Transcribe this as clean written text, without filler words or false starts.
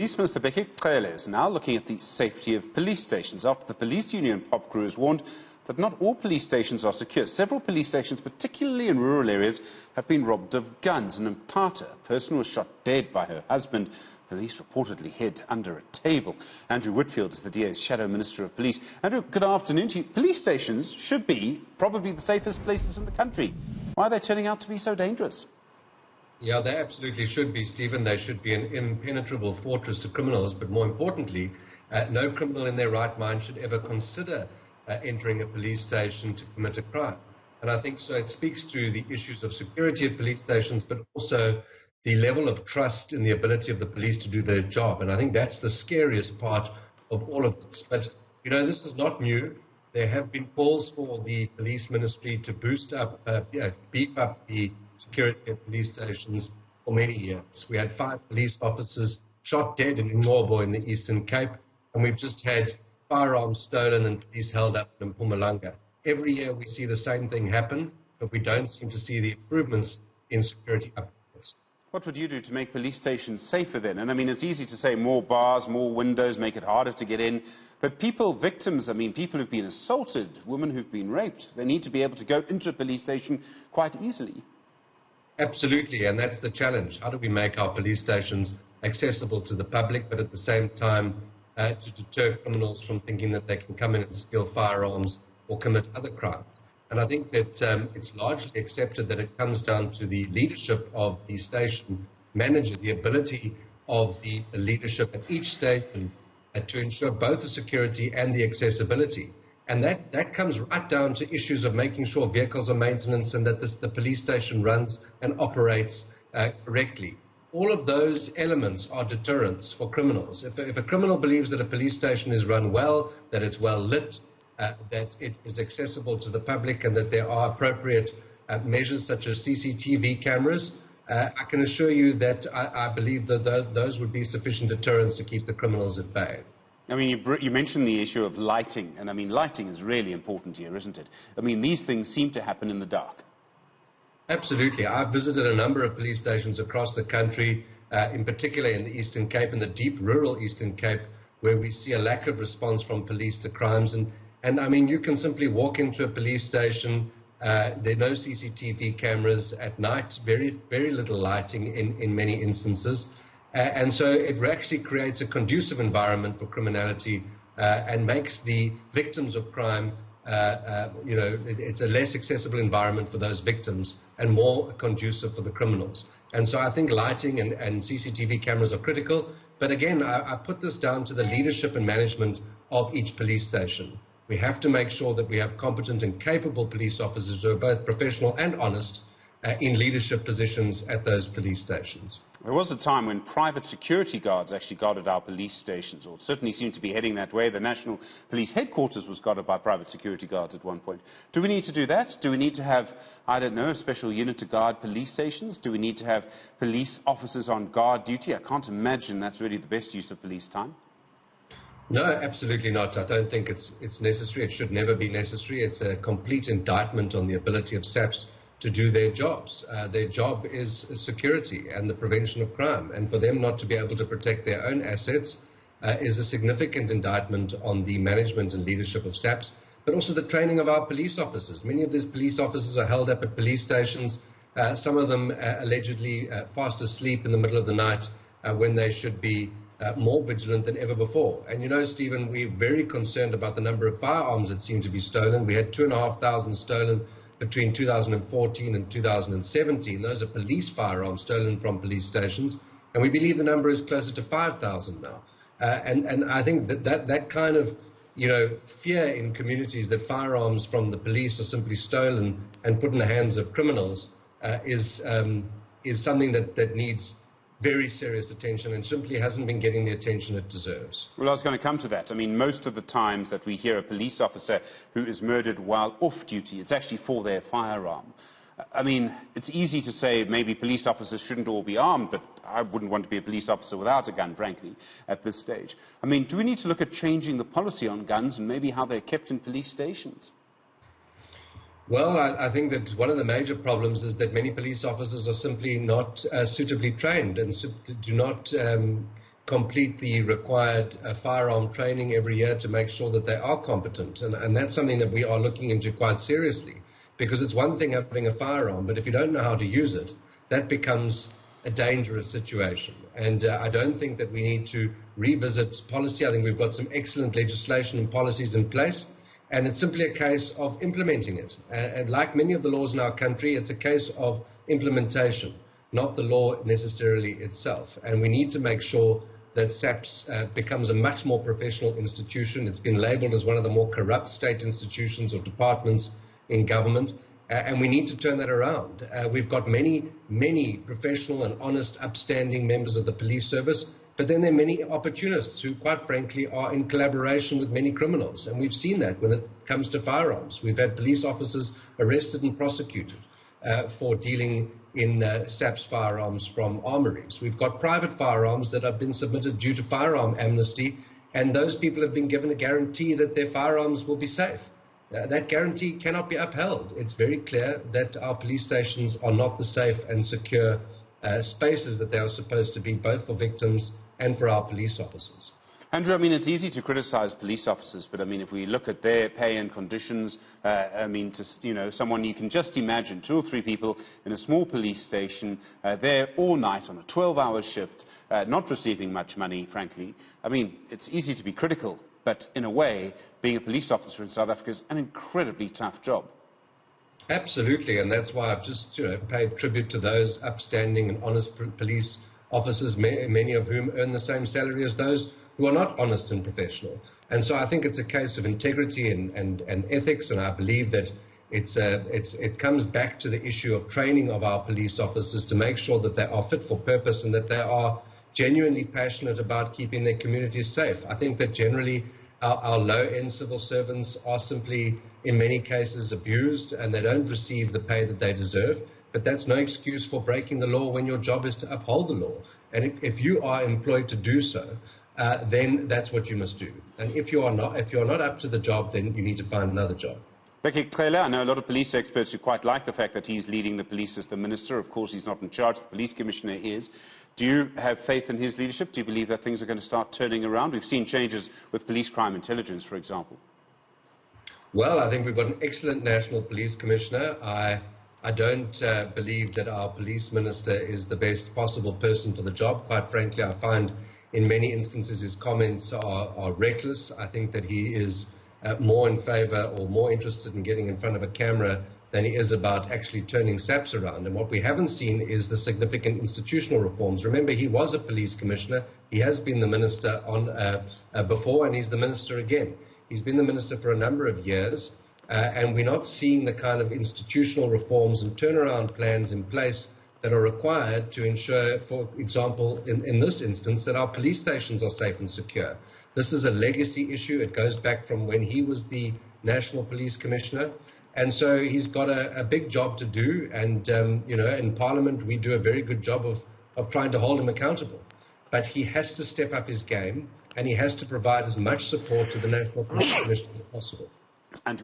Police Minister Bheki Cele is now looking at the safety of police stations after the police union Popcru has warned that not all police stations are secure. Several police stations, particularly in rural areas, have been robbed of guns. And in Pata, a person was shot dead by her husband. Police reportedly hid under a table. Andrew Whitfield is the DA's Shadow Minister of Police. Andrew, good afternoon to you. Police stations should be probably the safest places in the country. Why are they turning out to be so dangerous? Yeah, they absolutely should be, Stephen. They should be an impenetrable fortress to criminals. But more importantly, no criminal in their right mind should ever consider entering a police station to commit a crime. And I think so it speaks to the issues of security at police stations, but also the level of trust in the ability of the police to do their job. And I think that's the scariest part of all of this. But, you know, this is not new. There have been calls for the police ministry to boost up, beef up the security at police stations for many years. We had 5 police officers shot dead in Ngcobo in the Eastern Cape, and we've just had firearms stolen and police held up in Mpumalanga. Every year we see the same thing happen, but we don't seem to see the improvements in security upgrades. What would you do to make police stations safer then? And I mean, it's easy to say more bars, more windows, make it harder to get in. But victims, I mean, people who've been assaulted, women who've been raped, they need to be able to go into a police station quite easily. Absolutely, and that's the challenge. How do we make our police stations accessible to the public, but at the same time to deter criminals from thinking that they can come in and steal firearms or commit other crimes? And I think that it's largely accepted that it comes down to the leadership of the station manager, the ability of the leadership at each station to ensure both the security and the accessibility. And that comes right down to issues of making sure vehicles are maintenance and that the police station runs and operates correctly. All of those elements are deterrents for criminals. If a criminal believes that a police station is run well, that it's well lit, that it is accessible to the public, and that there are appropriate measures such as CCTV cameras, I can assure you that I believe that those would be sufficient deterrents to keep the criminals at bay. I mean, you mentioned the issue of lighting, and I mean, lighting is really important here, isn't it? I mean, these things seem to happen in the dark. Absolutely. I've visited a number of police stations across the country, in particular in the Eastern Cape and the deep rural Eastern Cape, where we see a lack of response from police to crimes. And I mean, you can simply walk into a police station, there are no CCTV cameras at night, very, very little lighting in many instances. And so it actually creates a conducive environment for criminality and makes the victims of crime, it's a less accessible environment for those victims and more conducive for the criminals. And so I think lighting and CCTV cameras are critical. But again, I put this down to the leadership and management of each police station. We have to make sure that we have competent and capable police officers who are both professional and honest in leadership positions at those police stations. There was a time when private security guards actually guarded our police stations, or certainly seemed to be heading that way. The National Police Headquarters was guarded by private security guards at one point. Do we need to do that? Do we need to have, I don't know, a special unit to guard police stations? Do we need to have police officers on guard duty? I can't imagine that's really the best use of police time. No, absolutely not. I don't think it's necessary. It should never be necessary. It's a complete indictment on the ability of SAPS to do their jobs. Their job is security and the prevention of crime. And for them not to be able to protect their own assets is a significant indictment on the management and leadership of SAPS, but also the training of our police officers. Many of these police officers are held up at police stations, some of them allegedly fast asleep in the middle of the night when they should be more vigilant than ever before. And you know, Stephen, we're very concerned about the number of firearms that seem to be stolen. We had 2,500 stolen between 2014 and 2017. Those are police firearms stolen from police stations. And we believe the number is closer to 5,000 now. And I think that kind of, fear in communities that firearms from the police are simply stolen and put in the hands of criminals is something that needs very serious attention and simply hasn't been getting the attention it deserves. Well, I was going to come to that. I mean, most of the times that we hear a police officer who is murdered while off duty, it's actually for their firearm. I mean, it's easy to say maybe police officers shouldn't all be armed, but I wouldn't want to be a police officer without a gun, frankly, at this stage. I mean, do we need to look at changing the policy on guns and maybe how they're kept in police stations? Well, I think that one of the major problems is that many police officers are simply not suitably trained and do not complete the required firearm training every year to make sure that they are competent. And that's something that we are looking into quite seriously, because it's one thing having a firearm, but if you don't know how to use it, that becomes a dangerous situation. And I don't think that we need to revisit policy. I think we've got some excellent legislation and policies in place, and it's simply a case of implementing it. And like many of the laws in our country, it's a case of implementation, not the law necessarily itself. And we need to make sure that SAPS becomes a much more professional institution. It's been labeled as one of the more corrupt state institutions or departments in government. And we need to turn that around. We've got many professional and honest, upstanding members of the police service, but then there are many opportunists who, quite frankly, are in collaboration with many criminals. And we've seen that when it comes to firearms. We've had police officers arrested and prosecuted for dealing in SAPS firearms from armories. We've got private firearms that have been submitted due to firearm amnesty, and those people have been given a guarantee that their firearms will be safe. That guarantee cannot be upheld. It's very clear that our police stations are not the safe and secure spaces that they are supposed to be, both for victims and for our police officers. Andrew, I mean, it's easy to criticize police officers, but I mean, if we look at their pay and conditions, I mean, someone you can just imagine, 2 or 3 people in a small police station, there all night on a 12-hour shift, not receiving much money, frankly. I mean, it's easy to be critical, but in a way, being a police officer in South Africa is an incredibly tough job. Absolutely, and that's why I've just paid tribute to those upstanding and honest police officers, many of whom earn the same salary as those who are not honest and professional. And so I think it's a case of integrity and ethics, and I believe that it comes back to the issue of training of our police officers to make sure that they are fit for purpose and that they are genuinely passionate about keeping their communities safe. I think that generally our low-end civil servants are simply, in many cases, abused, and they don't receive the pay that they deserve. But that's no excuse for breaking the law when your job is to uphold the law. And if you are employed to do so, then that's what you must do. And if you're not up to the job, then you need to find another job. Bheki Cele, I know a lot of police experts who quite like the fact that he's leading the police as the minister. Of course, he's not in charge. The police commissioner is. Do you have faith in his leadership? Do you believe that things are going to start turning around? We've seen changes with police crime intelligence, for example. Well, I think we've got an excellent national police commissioner. I don't believe that our police minister is the best possible person for the job. Quite frankly, I find in many instances his comments are reckless. I think that he is more in favor or more interested in getting in front of a camera than he is about actually turning SAPS around. And what we haven't seen is the significant institutional reforms. Remember, he was a police commissioner. He has been the minister before, and he's the minister again. He's been the minister for a number of years, and we're not seeing the kind of institutional reforms and turnaround plans in place that are required to ensure, for example, in this instance, that our police stations are safe and secure. This is a legacy issue. It goes back from when he was the National Police Commissioner. And so he's got a big job to do. And, in Parliament, we do a very good job of trying to hold him accountable. But he has to step up his game, and he has to provide as much support to the National Police Commissioner as possible.